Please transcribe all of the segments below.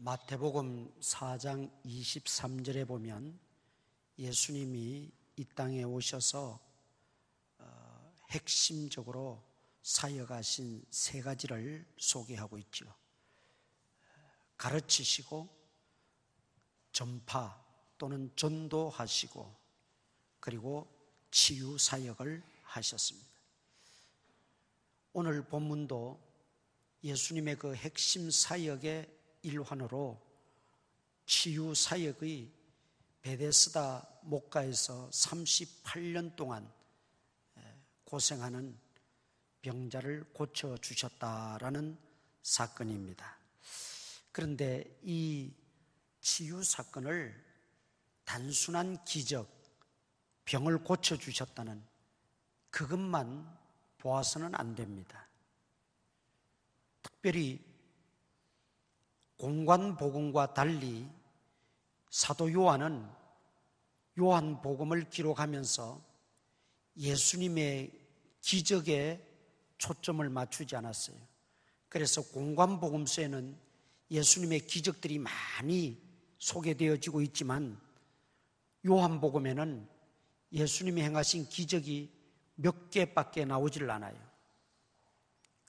마태복음 4장 23절에 보면 예수님이 이 땅에 오셔서 핵심적으로 사역하신 세 가지를 소개하고 있죠. 가르치시고 전파 또는 전도하시고 그리고 치유 사역을 하셨습니다. 오늘 본문도 예수님의 그 핵심 사역의 일환으로 치유 사역의 베데스다 목가에서 38년 동안 고생하는 병자를 고쳐주셨다라는 사건입니다. 그런데 이 치유 사건을 단순한 기적, 병을 고쳐주셨다는 그것만 보아서는 안 됩니다. 특별히 공관복음과 달리 사도 요한은 요한복음을 기록하면서 예수님의 기적에 초점을 맞추지 않았어요. 그래서 공관복음서에는 예수님의 기적들이 많이 소개되어지고 있지만 요한복음에는 예수님이 행하신 기적이 몇 개밖에 나오질 않아요.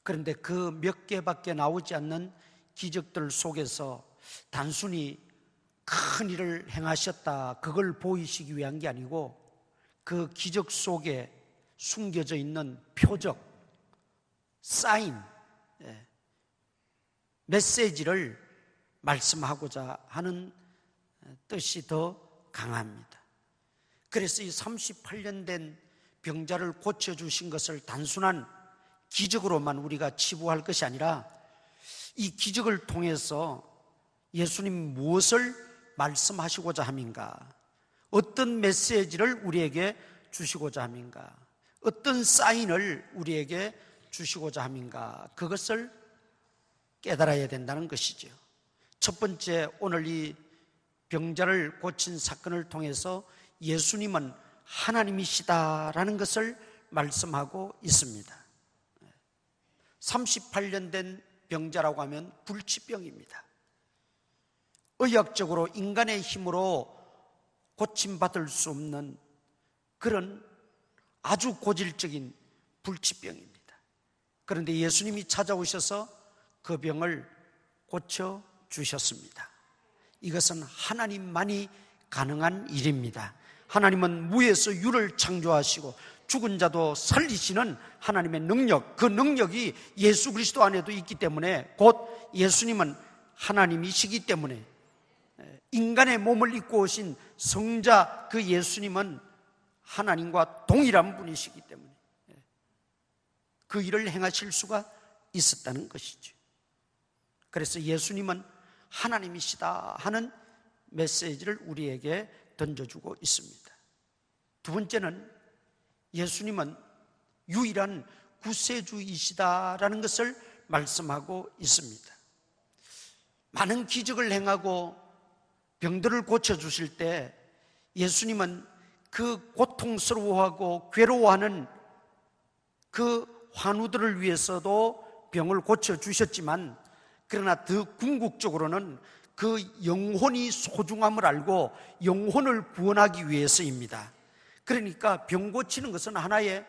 그런데 그 몇 개밖에 나오지 않는 기적들 속에서 단순히 큰 일을 행하셨다 그걸 보이시기 위한 게 아니고 그 기적 속에 숨겨져 있는 표적, 사인, 메시지를 말씀하고자 하는 뜻이 더 강합니다. 그래서 이 38년 된 병자를 고쳐주신 것을 단순한 기적으로만 우리가 치부할 것이 아니라 이 기적을 통해서 예수님 무엇을 말씀하시고자 함인가? 어떤 메시지를 우리에게 주시고자 함인가? 어떤 사인을 우리에게 주시고자 함인가? 그것을 깨달아야 된다는 것이죠. 첫 번째, 오늘 이 병자를 고친 사건을 통해서 예수님은 하나님이시다라는 것을 말씀하고 있습니다. 38년 된 병자라고 하면 불치병입니다. 의학적으로 인간의 힘으로 고침받을 수 없는 그런 아주 고질적인 불치병입니다. 그런데 예수님이 찾아오셔서 그 병을 고쳐주셨습니다. 이것은 하나님만이 가능한 일입니다. 하나님은 무에서 유를 창조하시고 죽은 자도 살리시는 하나님의 능력, 그 능력이 예수 그리스도 안에도 있기 때문에 곧 예수님은 하나님이시기 때문에 인간의 몸을 입고 오신 성자 그 예수님은 하나님과 동일한 분이시기 때문에 그 일을 행하실 수가 있었다는 것이죠. 그래서 예수님은 하나님이시다 하는 메시지를 우리에게 던져주고 있습니다. 두 번째는 예수님은 유일한 구세주이시다라는 것을 말씀하고 있습니다. 많은 기적을 행하고 병들을 고쳐주실 때 예수님은 그 고통스러워하고 괴로워하는 그 환우들을 위해서도 병을 고쳐주셨지만 그러나 더 궁극적으로는 그 영혼이 소중함을 알고 영혼을 구원하기 위해서입니다. 그러니까 병 고치는 것은 하나의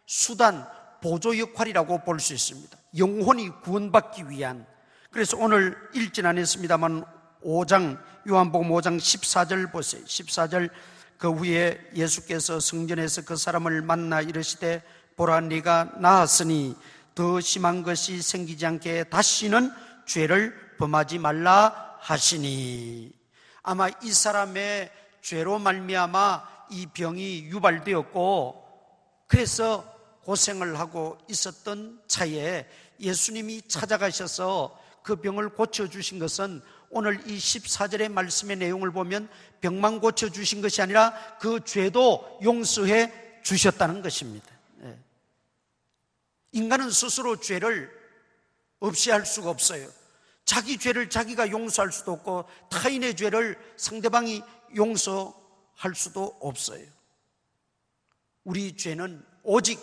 수단, 보조 역할이라고 볼 수 있습니다. 영혼이 구원받기 위한. 그래서 오늘 읽진 않았습니다만 5장, 요한복음 5장 14절 보세요. 14절 그 후에 예수께서 성전에서 그 사람을 만나 이르시되 보라 네가 나았으니 더 심한 것이 생기지 않게 다시는 죄를 범하지 말라 하시니. 아마 이 사람의 죄로 말미암아 이 병이 유발되었고 그래서 고생을 하고 있었던 차에 예수님이 찾아가셔서 그 병을 고쳐주신 것은 오늘 이 14절의 말씀의 내용을 보면 병만 고쳐주신 것이 아니라 그 죄도 용서해 주셨다는 것입니다. 인간은 스스로 죄를 없이 할 수가 없어요. 자기 죄를 자기가 용서할 수도 없고 타인의 죄를 상대방이 용서할 수도 없어요. 우리 죄는 오직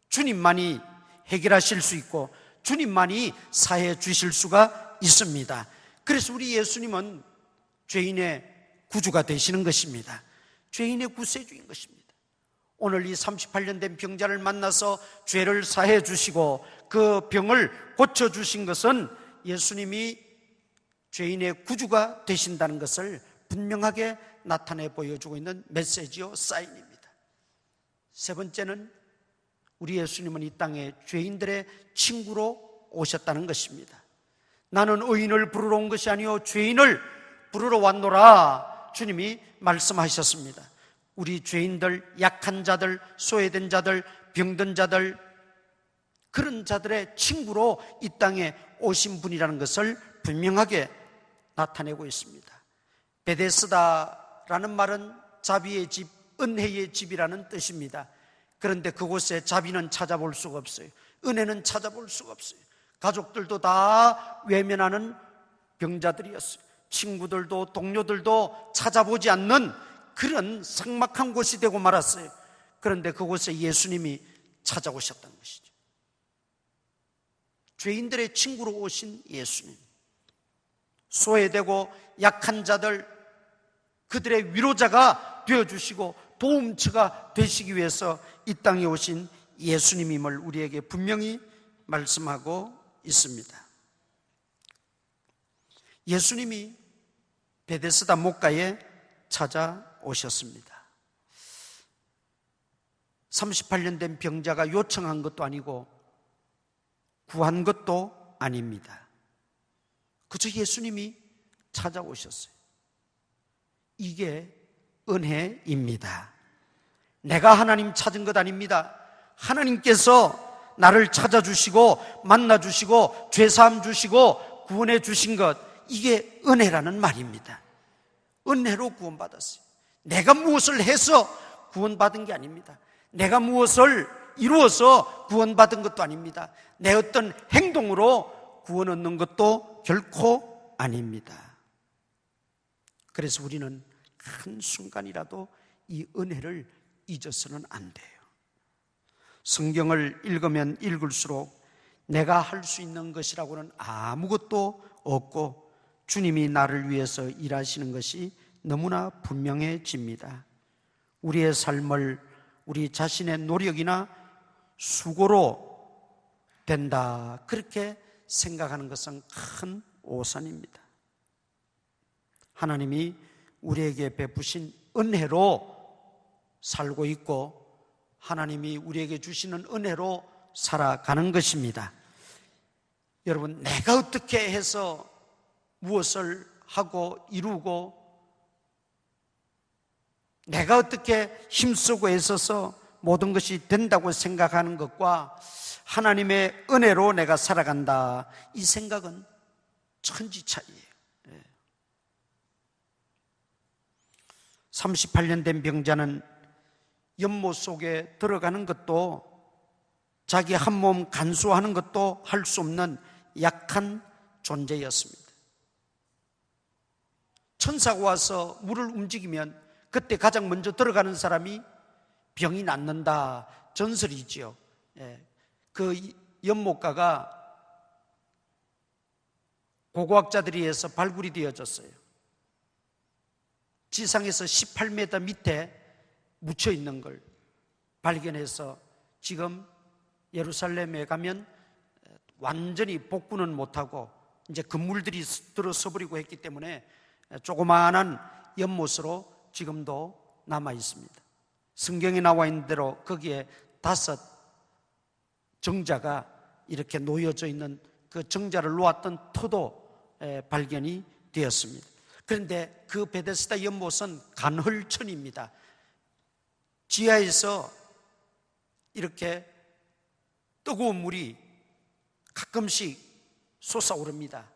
주님만이 해결하실 수 있고 주님만이 사해 주실 수가 있습니다. 그래서 우리 예수님은 죄인의 구주가 되시는 것입니다. 죄인의 구세주인 것입니다. 오늘 이 38년 된 병자를 만나서 죄를 사해 주시고 그 병을 고쳐주신 것은 예수님이 죄인의 구주가 되신다는 것을 분명하게 나타내 보여주고 있는 메시지요, 사인입니다. 세 번째는 우리 예수님은 이 땅에 죄인들의 친구로 오셨다는 것입니다. 나는 의인을 부르러 온 것이 아니요 죄인을 부르러 왔노라 주님이 말씀하셨습니다. 우리 죄인들, 약한 자들, 소외된 자들, 병든 자들, 그런 자들의 친구로 이 땅에 오신 분이라는 것을 분명하게 나타내고 있습니다. 베데스다라는 말은 자비의 집, 은혜의 집이라는 뜻입니다. 그런데 그곳에 자비는 찾아볼 수가 없어요. 은혜는 찾아볼 수가 없어요. 가족들도 다 외면하는 병자들이었어요. 친구들도 동료들도 찾아보지 않는 그런 삭막한 곳이 되고 말았어요. 그런데 그곳에 예수님이 찾아오셨다는 것이죠. 죄인들의 친구로 오신 예수님, 소외되고 약한 자들, 그들의 위로자가 되어주시고 도움처가 되시기 위해서 이 땅에 오신 예수님임을 우리에게 분명히 말씀하고 있습니다. 예수님이 베데스다 목가에 찾아오셨습니다. 38년 된 병자가 요청한 것도 아니고 구한 것도 아닙니다. 그저 예수님이 찾아오셨어요. 이게 은혜입니다. 내가 하나님 찾은 것 아닙니다. 하나님께서 나를 찾아주시고 만나주시고 죄사함 주시고 구원해 주신 것, 이게 은혜라는 말입니다. 은혜로 구원받았어요. 내가 무엇을 해서 구원받은 게 아닙니다. 내가 무엇을 이루어서 구원받은 것도 아닙니다. 내 어떤 행동으로 구원 얻는 것도 결코 아닙니다. 그래서 우리는 한 순간이라도 이 은혜를 잊어서는 안 돼요. 성경을 읽으면 읽을수록 내가 할 수 있는 것이라고는 아무것도 없고 주님이 나를 위해서 일하시는 것이 너무나 분명해집니다. 우리의 삶을 우리 자신의 노력이나 수고로 된다, 그렇게 생각하는 것은 큰 오산입니다. 하나님이 우리에게 베푸신 은혜로 살고 있고 하나님이 우리에게 주시는 은혜로 살아가는 것입니다. 여러분, 내가 어떻게 해서 무엇을 하고 이루고 내가 어떻게 힘쓰고 애써서 모든 것이 된다고 생각하는 것과 하나님의 은혜로 내가 살아간다, 이 생각은 천지 차이예요. 38년 된 병자는 연못 속에 들어가는 것도 자기 한 몸 간수하는 것도 할 수 없는 약한 존재였습니다. 천사가 와서 물을 움직이면 그때 가장 먼저 들어가는 사람이 병이 낫는다 전설이지요. 그 연못가가 고고학자들에 의해서 발굴이 되어졌어요. 지상에서 18m 밑에 묻혀 있는 걸 발견해서 지금 예루살렘에 가면 완전히 복구는 못하고 이제 건물들이 들어서 버리고 했기 때문에 조그마한 연못으로 지금도 남아 있습니다. 성경에 나와 있는 대로 거기에 5 정자가 이렇게 놓여져 있는 그 정자를 놓았던 터도 발견이 되었습니다. 그런데 그 베데스다 연못은 간헐천입니다. 지하에서 이렇게 뜨거운 물이 가끔씩 솟아오릅니다.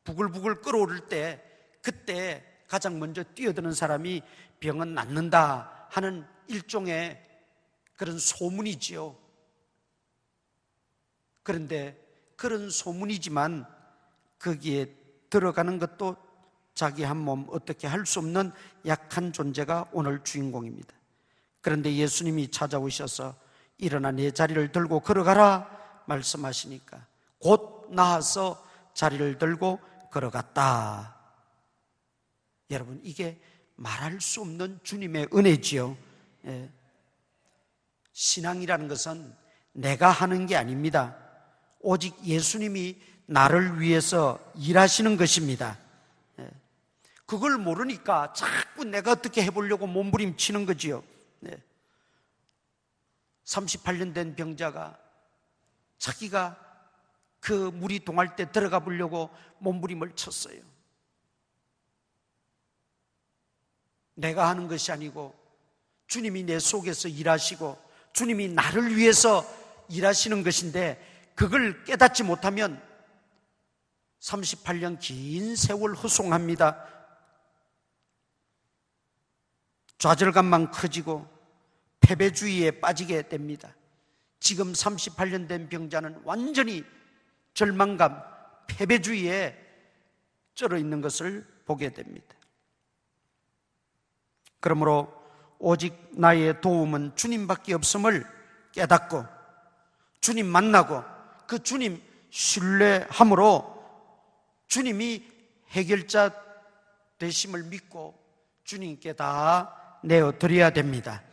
부글부글 끓어오를 때 그때 가장 먼저 뛰어드는 사람이 병은 낫는다 하는 일종의 그런 소문이지요. 그런데 그런 소문이지만 거기에 들어가는 것도 자기 한 몸 어떻게 할 수 없는 약한 존재가 오늘 주인공입니다. 그런데 예수님이 찾아오셔서 일어나 내 자리를 들고 걸어가라 말씀하시니까 곧 나아서 자리를 들고 걸어갔다. 여러분, 이게 말할 수 없는 주님의 은혜지요. 예. 신앙이라는 것은 내가 하는 게 아닙니다. 오직 예수님이 나를 위해서 일하시는 것입니다. 예. 그걸 모르니까 자꾸 내가 어떻게 해보려고 몸부림치는 거지요. 예. 38년 된 병자가 자기가 그 물이 동할 때 들어가 보려고 몸부림을 쳤어요. 내가 하는 것이 아니고 주님이 내 속에서 일하시고 주님이 나를 위해서 일하시는 것인데, 그걸 깨닫지 못하면 38년 긴 세월 허송합니다. 좌절감만 커지고 패배주의에 빠지게 됩니다. 지금 38년 된 병자는 완전히 절망감, 패배주의에 쩔어 있는 것을 보게 됩니다. 그러므로 오직 나의 도움은 주님밖에 없음을 깨닫고 주님 만나고 그 주님 신뢰함으로 주님이 해결자 되심을 믿고 주님께 다 내어드려야 됩니다.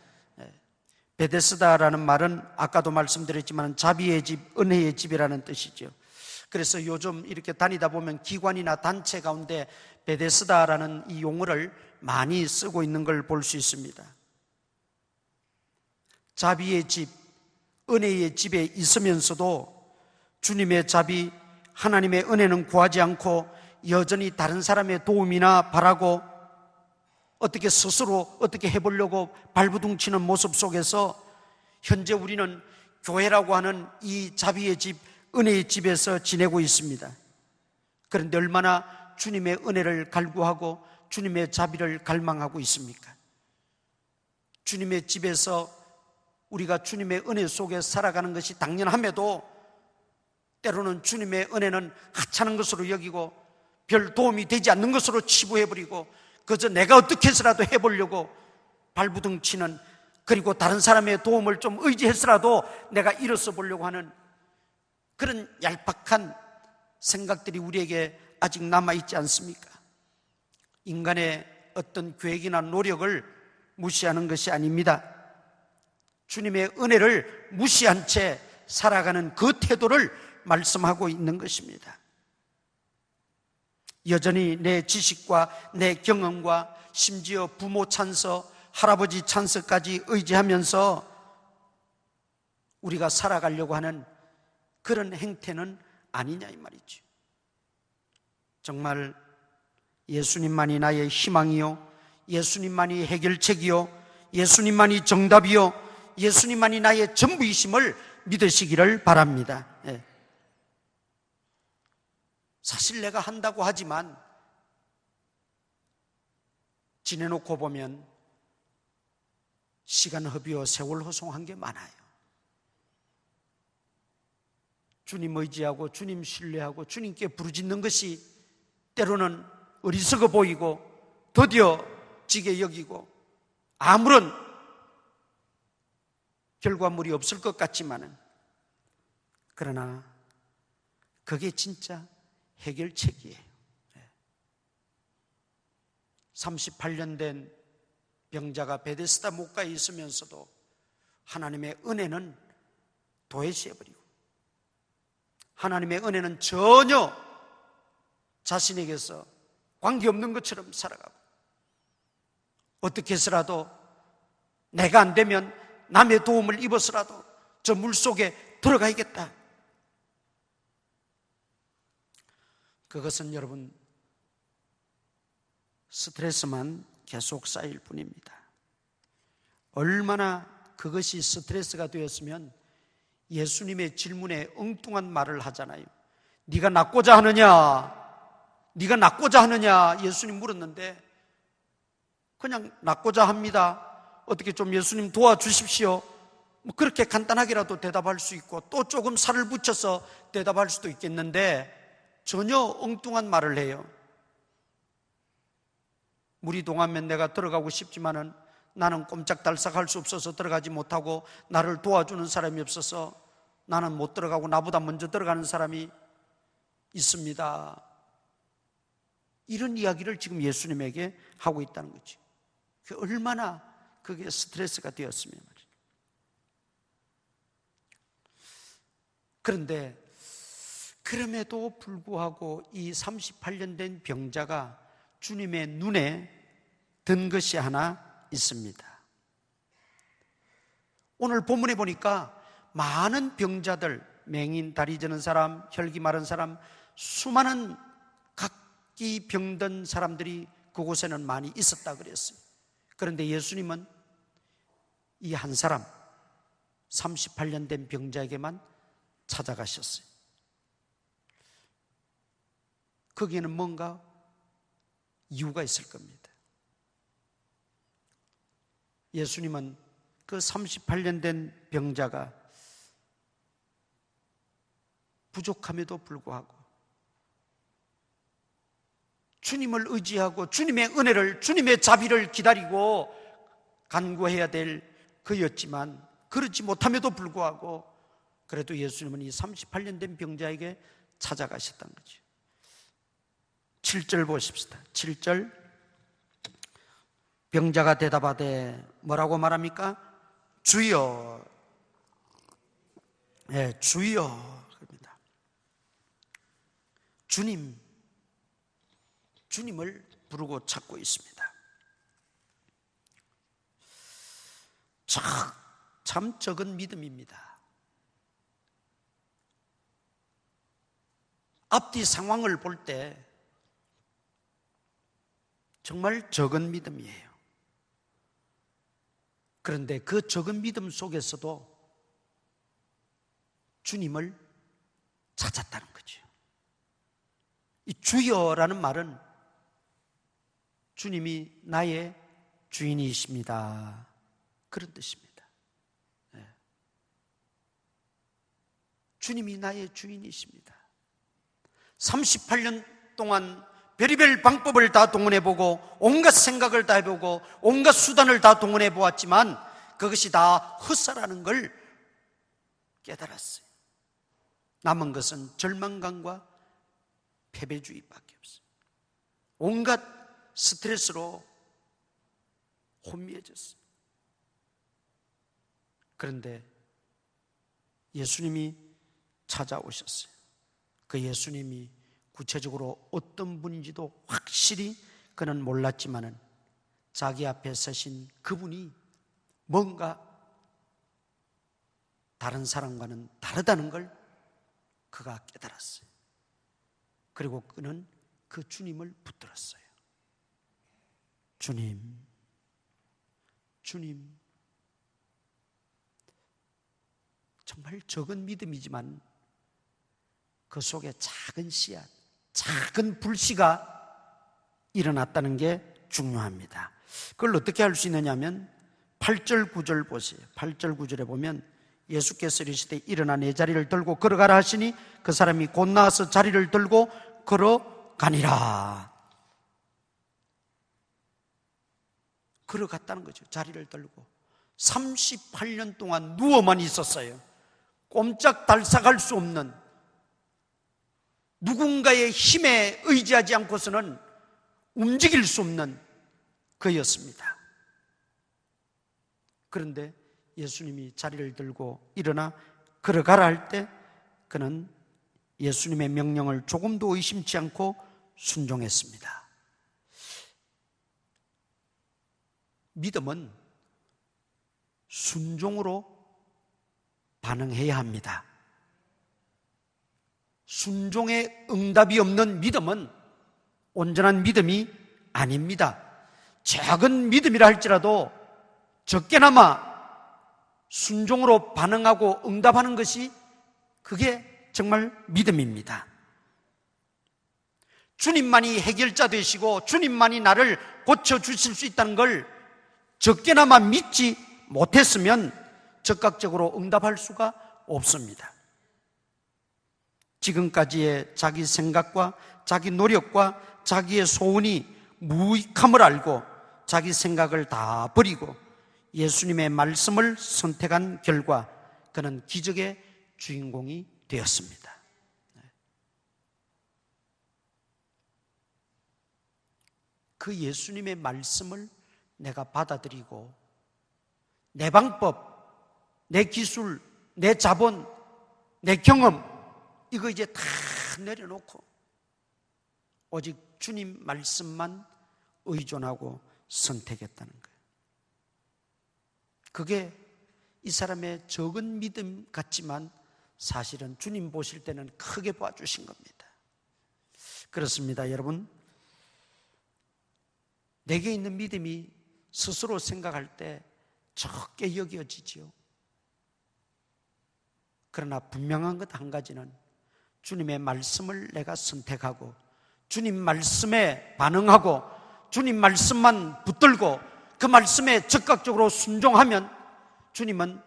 베데스다라는 말은 아까도 말씀드렸지만 자비의 집, 은혜의 집이라는 뜻이죠. 그래서 요즘 이렇게 다니다 보면 기관이나 단체 가운데 베데스다라는 이 용어를 많이 쓰고 있는 걸 볼 수 있습니다. 자비의 집, 은혜의 집에 있으면서도 주님의 자비, 하나님의 은혜는 구하지 않고 여전히 다른 사람의 도움이나 바라고 어떻게 스스로 어떻게 해보려고 발부둥치는 모습 속에서 현재 우리는 교회라고 하는 이 자비의 집, 은혜의 집에서 지내고 있습니다. 그런데 얼마나 주님의 은혜를 갈구하고 주님의 자비를 갈망하고 있습니까? 주님의 집에서 우리가 주님의 은혜 속에 살아가는 것이 당연함에도 때로는 주님의 은혜는 하찮은 것으로 여기고 별 도움이 되지 않는 것으로 치부해버리고 그저 내가 어떻게 해서라도 해보려고 발부둥치는, 그리고 다른 사람의 도움을 좀 의지해서라도 내가 일어서 보려고 하는 그런 얄팍한 생각들이 우리에게 아직 남아있지 않습니까? 인간의 어떤 계획이나 노력을 무시하는 것이 아닙니다. 주님의 은혜를 무시한 채 살아가는 그 태도를 말씀하고 있는 것입니다. 여전히 내 지식과 내 경험과 심지어 부모 찬서, 할아버지 찬서까지 의지하면서 우리가 살아가려고 하는 그런 행태는 아니냐 이 말이죠. 정말 예수님만이 나의 희망이요, 예수님만이 해결책이요, 예수님만이 정답이요, 예수님만이 나의 전부이심을 믿으시기를 바랍니다. 예. 사실 내가 한다고 하지만 지내놓고 보면 시간 허비와 세월 허송한 게 많아요. 주님 의지하고 주님 신뢰하고 주님께 부르짖는 것이 때로는 어리석어 보이고 더뎌지게 여기고 아무런 결과물이 없을 것 같지만은, 그러나 그게 진짜 해결책이에요. 38년 된 병자가 베데스다 목가에 있으면서도 하나님의 은혜는 도외시해버리고 하나님의 은혜는 전혀 자신에게서 관계없는 것처럼 살아가고 어떻게 해서라도 내가 안 되면 남의 도움을 입어서라도 저 물속에 들어가야겠다. 그것은 여러분 스트레스만 계속 쌓일 뿐입니다. 얼마나 그것이 스트레스가 되었으면 예수님의 질문에 엉뚱한 말을 하잖아요. 네가 낫고자 하느냐? 네가 낫고자 하느냐? 예수님 물었는데 그냥 낫고자 합니다. 어떻게 좀 예수님 도와주십시오. 뭐 그렇게 간단하게라도 대답할 수 있고 또 조금 살을 붙여서 대답할 수도 있겠는데 전혀 엉뚱한 말을 해요. 물이 동하면 내가 들어가고 싶지만은 나는 꼼짝달싹 할 수 없어서 들어가지 못하고 나를 도와주는 사람이 없어서 나는 못 들어가고 나보다 먼저 들어가는 사람이 있습니다. 이런 이야기를 지금 예수님에게 하고 있다는 거죠. 얼마나 그게 스트레스가 되었으면 말이죠. 그런데 그럼에도 불구하고 이 38년 된 병자가 주님의 눈에 든 것이 하나 있습니다. 오늘 본문에 보니까 많은 병자들, 맹인, 다리 저는 사람, 혈기 마른 사람, 수많은 각기 병든 사람들이 그곳에는 많이 있었다 그랬어요. 그런데 예수님은 이 한 사람, 38년 된 병자에게만 찾아가셨어요. 거기에는 뭔가 이유가 있을 겁니다. 예수님은 그 38년 된 병자가 부족함에도 불구하고 주님을 의지하고 주님의 은혜를, 주님의 자비를 기다리고 간구해야 될 그였지만 그렇지 못함에도 불구하고 그래도 예수님은 이 38년 된 병자에게 찾아가셨다는 거죠. 7절 보십시다. 7절 병자가 대답하되 뭐라고 말합니까? 주여. 네, 주여. 그럽니다. 주님을 부르고 찾고 있습니다. 참 적은 믿음입니다. 앞뒤 상황을 볼 때 정말 적은 믿음이에요. 그런데 그 적은 믿음 속에서도 주님을 찾았다는 거죠. 이 주여라는 말은 주님이 나의 주인이십니다, 그런 뜻입니다. 네. 주님이 나의 주인이십니다. 38년 동안 별의별 방법을 다 동원해보고 온갖 생각을 다 해보고 온갖 수단을 다 동원해보았지만 그것이 다 헛사라는 걸 깨달았어요. 남은 것은 절망감과 패배주의밖에 없어요. 온갖 스트레스로 혼미해졌어요. 그런데 예수님이 찾아오셨어요. 그 예수님이 구체적으로 어떤 분인지도 확실히 그는 몰랐지만은 자기 앞에 서신 그분이 뭔가 다른 사람과는 다르다는 걸 그가 깨달았어요. 그리고 그는 그 주님을 붙들었어요. 주님. 정말 적은 믿음이지만 그 속에 작은 씨앗, 작은 불씨가 일어났다는 게 중요합니다. 그걸 어떻게 알 수 있느냐 하면 8절 9절 보세요. 8절 9절에 보면 예수께서 이르시되 일어나 내 자리를 들고 걸어가라 하시니 그 사람이 곧 나와서 자리를 들고 걸어가니라. 걸어갔다는 거죠. 자리를 들고 38년 동안 누워만 있었어요. 꼼짝달싹할 수 없는, 누군가의 힘에 의지하지 않고서는 움직일 수 없는 그였습니다. 그런데 예수님이 자리를 들고 일어나 걸어가라 할 때 그는 예수님의 명령을 조금도 의심치 않고 순종했습니다. 믿음은 순종으로 반응해야 합니다. 순종의 응답이 없는 믿음은 온전한 믿음이 아닙니다. 작은 믿음이라 할지라도 적게나마 순종으로 반응하고 응답하는 것이 그게 정말 믿음입니다. 주님만이 해결자 되시고 주님만이 나를 고쳐주실 수 있다는 걸 적게나마 믿지 못했으면 적극적으로 응답할 수가 없습니다. 지금까지의 자기 생각과 자기 노력과 자기의 소원이 무익함을 알고 자기 생각을 다 버리고 예수님의 말씀을 선택한 결과 그는 기적의 주인공이 되었습니다. 그 예수님의 말씀을 내가 받아들이고 내 방법, 내 기술, 내 자본, 내 경험 이거 이제 다 내려놓고 오직 주님 말씀만 의존하고 선택했다는 거예요. 그게 이 사람의 적은 믿음 같지만 사실은 주님 보실 때는 크게 봐주신 겁니다. 그렇습니다, 여러분. 내게 있는 믿음이 스스로 생각할 때 적게 여겨지지요. 그러나 분명한 것 한 가지는 주님의 말씀을 내가 선택하고 주님 말씀에 반응하고 주님 말씀만 붙들고 그 말씀에 적극적으로 순종하면 주님은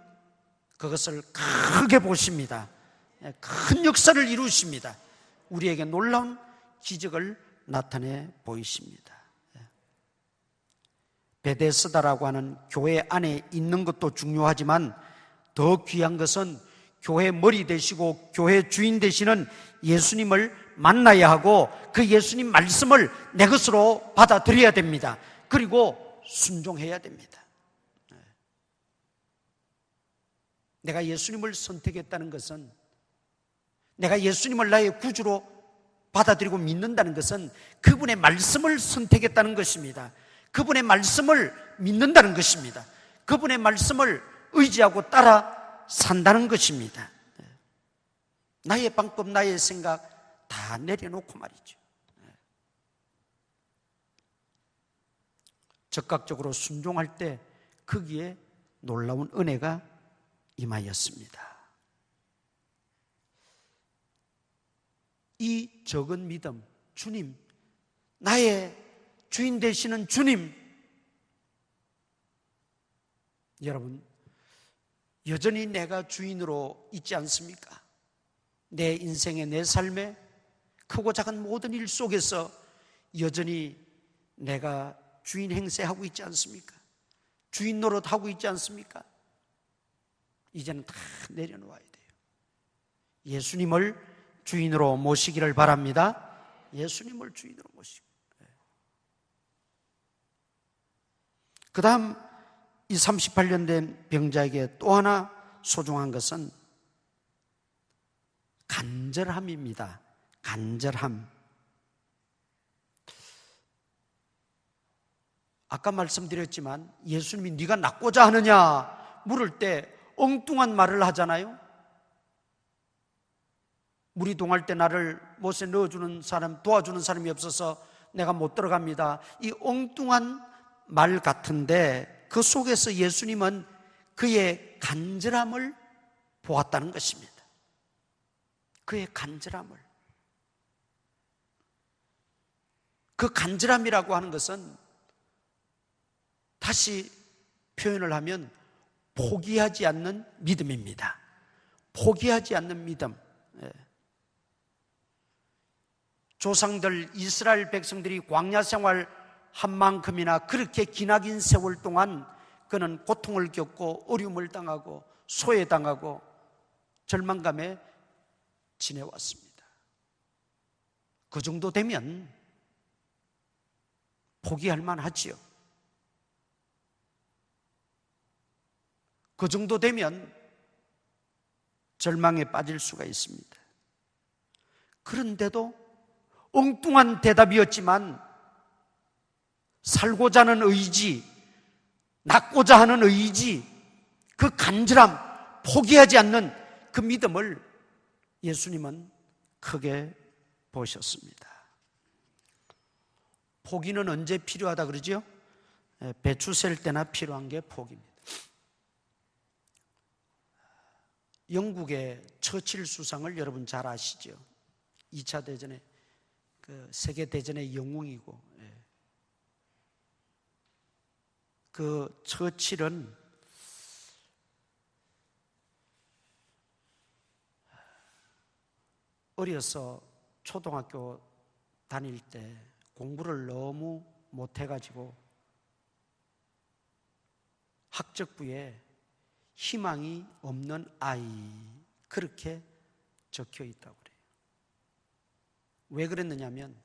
그것을 크게 보십니다. 큰 역사를 이루십니다. 우리에게 놀라운 기적을 나타내 보이십니다. 베데스다라고 하는 교회 안에 있는 것도 중요하지만 더 귀한 것은 교회 머리 되시고 교회 주인 되시는 예수님을 만나야 하고 그 예수님 말씀을 내 것으로 받아들여야 됩니다. 그리고 순종해야 됩니다. 내가 예수님을 선택했다는 것은, 내가 예수님을 나의 구주로 받아들이고 믿는다는 것은 그분의 말씀을 선택했다는 것입니다. 그분의 말씀을 믿는다는 것입니다. 그분의 말씀을 의지하고 따라 산다는 것입니다. 나의 방법, 나의 생각 다 내려놓고 말이죠. 적극적으로 순종할 때 거기에 놀라운 은혜가 임하였습니다. 이 적은 믿음, 주님, 나의 주인 되시는 주님, 여러분 여전히 내가 주인으로 있지 않습니까? 내 인생에, 내 삶에 크고 작은 모든 일 속에서 여전히 내가 주인 행세하고 있지 않습니까? 주인 노릇하고 있지 않습니까? 이제는 다 내려놓아야 돼요. 예수님을 주인으로 모시기를 바랍니다. 예수님을 주인으로 모시고. 그 다음 이 38년 된 병자에게 또 하나 소중한 것은 간절함입니다. 간절함. 아까 말씀드렸지만 예수님이 네가 낫고자 하느냐 물을 때 엉뚱한 말을 하잖아요. 물이 동할 때 나를 못에 넣어주는 사람, 도와주는 사람이 없어서 내가 못 들어갑니다. 이 엉뚱한 말 같은데 그 속에서 예수님은 그의 간절함을 보았다는 것입니다. 그의 간절함을. 그 간절함이라고 하는 것은 다시 표현을 하면 포기하지 않는 믿음입니다. 포기하지 않는 믿음. 조상들 이스라엘 백성들이 광야 생활 한 만큼이나 그렇게 기나긴 세월 동안 그는 고통을 겪고 어려움을 당하고 소외당하고 절망감에 지내왔습니다. 그 정도 되면 포기할 만하지요. 그 정도 되면 절망에 빠질 수가 있습니다. 그런데도 엉뚱한 대답이었지만 살고자 하는 의지, 낫고자 하는 의지, 그 간절함, 포기하지 않는 그 믿음을 예수님은 크게 보셨습니다. 포기는 언제 필요하다 그러죠? 배추 셀 때나 필요한 게 포기입니다. 영국의 처칠 수상을 여러분 잘 아시죠? 2차 대전에 그 세계 대전의 영웅이고, 그 처칠은 어려서 초등학교 다닐 때 공부를 너무 못해가지고 학적부에 희망이 없는 아이 그렇게 적혀 있다고 그래요. 왜 그랬느냐면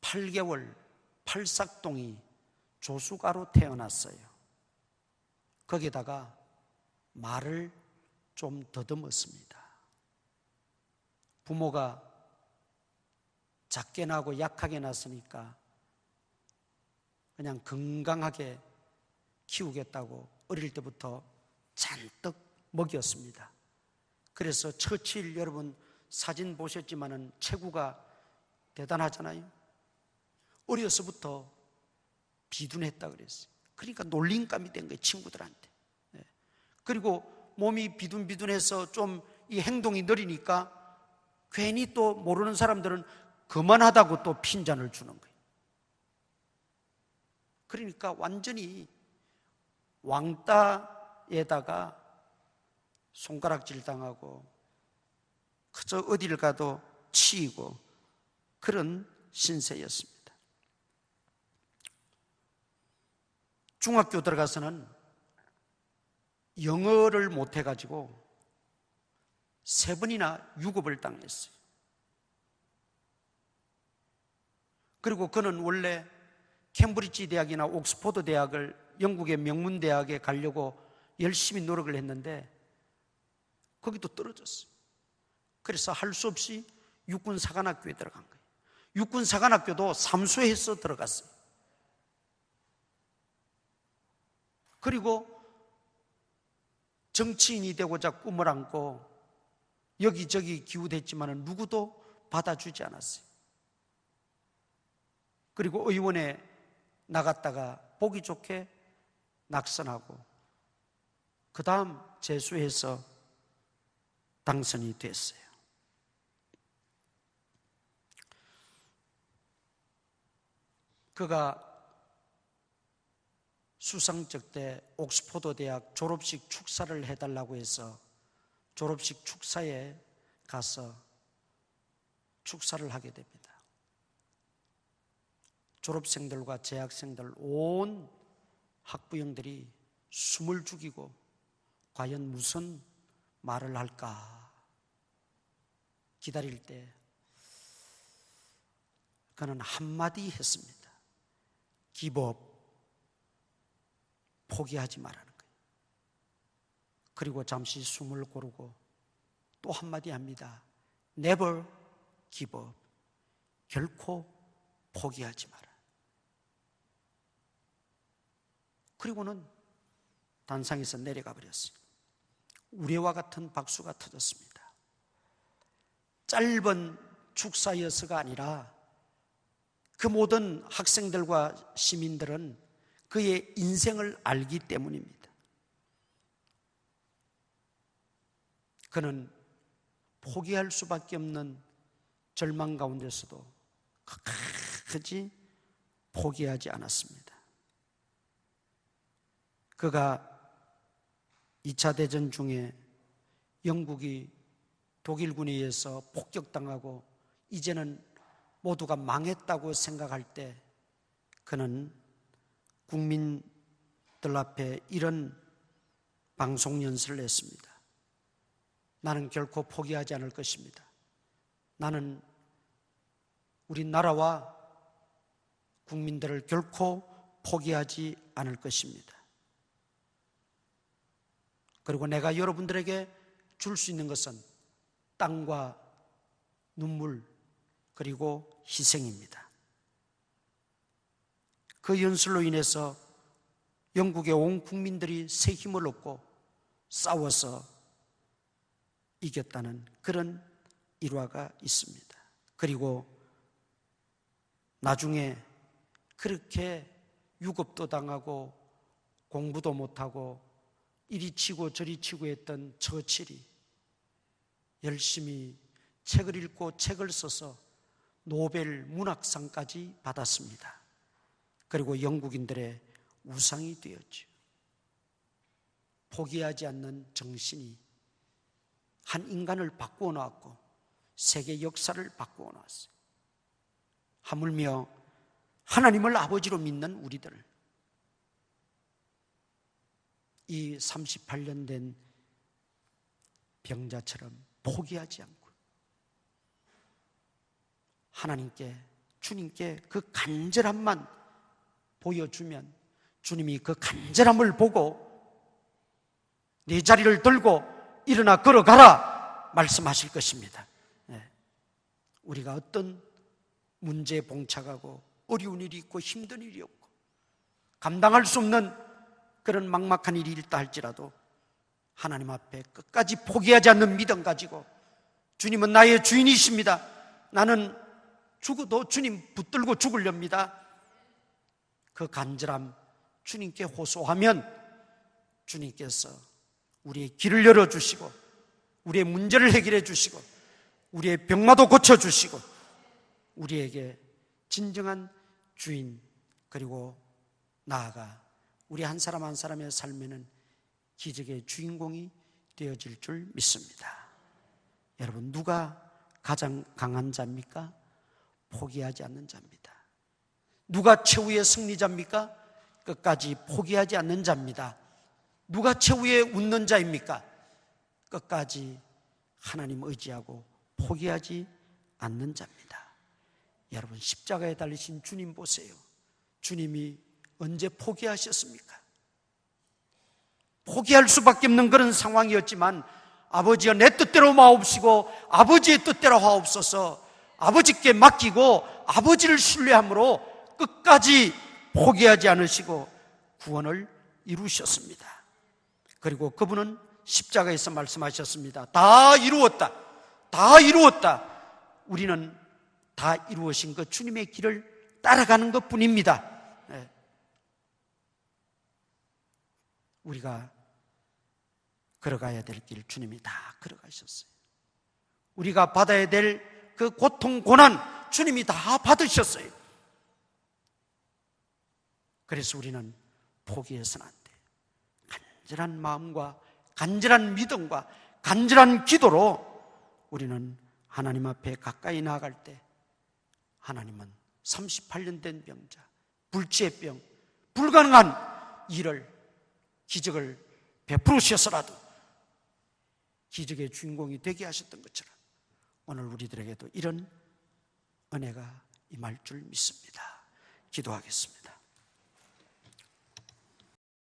8개월 팔싹동이 조수가로 태어났어요. 거기다가 말을 좀 더듬었습니다. 부모가 작게 나고 약하게 낳았으니까 그냥 건강하게 키우겠다고 어릴 때부터 잔뜩 먹였습니다. 그래서 처칠, 여러분 사진 보셨지만은 체구가 대단하잖아요. 어려서부터 비둔했다 그랬어요. 그러니까 놀림감이 된 거예요, 친구들한테. 그리고 몸이 비둔비둔해서 좀 이 행동이 느리니까 괜히 또 모르는 사람들은 그만하다고 또 핀잔을 주는 거예요. 그러니까 완전히 왕따에다가 손가락질 당하고 그저 어디를 가도 치이고 그런 신세였습니다. 중학교 들어가서는 영어를 못해가지고 3번이나 유급을 당했어요. 그리고 그는 원래 캠브리지 대학이나 옥스퍼드 대학을, 영국의 명문 대학에 가려고 열심히 노력을 했는데 거기도 떨어졌어요. 그래서 할 수 없이 육군사관학교에 들어간 거예요. 육군사관학교도 삼수해서 들어갔어요. 그리고 정치인이 되고자 꿈을 안고 여기저기 기웃했지만 누구도 받아주지 않았어요. 그리고 의원에 나갔다가 보기 좋게 낙선하고 그 다음 재수해서 당선이 됐어요. 그가 수상적 때 옥스퍼드 대학 졸업식 축사를 해달라고 해서 졸업식 축사에 가서 축사를 하게 됩니다. 졸업생들과 재학생들 온 학부형들이 숨을 죽이고 과연 무슨 말을 할까 기다릴 때 그는 한마디 했습니다. 기법, 포기하지 말라는 거예요. 그리고 잠시 숨을 고르고 또 한마디 합니다. Never give up. 결코 포기하지 마라. 그리고는 단상에서 내려가 버렸어요. 우레와 같은 박수가 터졌습니다. 짧은 축사여서가 아니라 그 모든 학생들과 시민들은 그의 인생을 알기 때문입니다. 그는 포기할 수밖에 없는 절망 가운데서도 끝까지 포기하지 않았습니다. 그가 2차 대전 중에 영국이 독일군에 의해서 폭격당하고 이제는 모두가 망했다고 생각할 때 그는 국민들 앞에 이런 방송 연설을 했습니다. 나는 결코 포기하지 않을 것입니다. 나는 우리나라와 국민들을 결코 포기하지 않을 것입니다. 그리고 내가 여러분들에게 줄 수 있는 것은 땅과 눈물 그리고 희생입니다. 그 연설로 인해서 영국의 온 국민들이 새 힘을 얻고 싸워서 이겼다는 그런 일화가 있습니다. 그리고 나중에 그렇게 유급도 당하고 공부도 못하고 이리 치고 저리 치고 했던 처칠이 열심히 책을 읽고 책을 써서 노벨 문학상까지 받았습니다. 그리고 영국인들의 우상이 되었죠. 포기하지 않는 정신이 한 인간을 바꾸어 놓았고 세계 역사를 바꾸어 놓았어요. 하물며 하나님을 아버지로 믿는 우리들, 이 38년 된 병자처럼 포기하지 않고 하나님께 주님께 그 간절함만 보여주면 주님이 그 간절함을 보고 내 자리를 들고 일어나 걸어가라 말씀하실 것입니다. 우리가 어떤 문제에 봉착하고 어려운 일이 있고 힘든 일이 없고 감당할 수 없는 그런 막막한 일이 있다 할지라도 하나님 앞에 끝까지 포기하지 않는 믿음 가지고 주님은 나의 주인이십니다. 나는 죽어도 주님 붙들고 죽으렵니다. 그 간절함 주님께 호소하면 주님께서 우리의 길을 열어주시고 우리의 문제를 해결해 주시고 우리의 병마도 고쳐주시고 우리에게 진정한 주인 그리고 나아가 우리 한 사람 한 사람의 삶에는 기적의 주인공이 되어질 줄 믿습니다. 여러분, 누가 가장 강한 자입니까? 포기하지 않는 자입니다. 누가 최후의 승리자입니까? 끝까지 포기하지 않는 자입니다. 누가 최후의 웃는 자입니까? 끝까지 하나님 의지하고 포기하지 않는 자입니다. 여러분, 십자가에 달리신 주님 보세요. 주님이 언제 포기하셨습니까? 포기할 수밖에 없는 그런 상황이었지만 아버지여 내 뜻대로 마옵시고 아버지의 뜻대로 하옵소서, 아버지께 맡기고 아버지를 신뢰함으로 끝까지 포기하지 않으시고 구원을 이루셨습니다. 그리고 그분은 십자가에서 말씀하셨습니다. 다 이루었다. 다 이루었다. 우리는 다 이루어진 그 주님의 길을 따라가는 것 뿐입니다. 우리가 걸어가야 될 길 주님이 다 걸어가셨어요. 우리가 받아야 될 그 고통, 고난 주님이 다 받으셨어요. 그래서 우리는 포기해서는 안 돼요. 간절한 마음과 간절한 믿음과 간절한 기도로 우리는 하나님 앞에 가까이 나아갈 때 하나님은 38년 된 병자, 불치의 병, 불가능한 일을, 기적을 베풀으셔서라도 기적의 주인공이 되게 하셨던 것처럼 오늘 우리들에게도 이런 은혜가 임할 줄 믿습니다. 기도하겠습니다.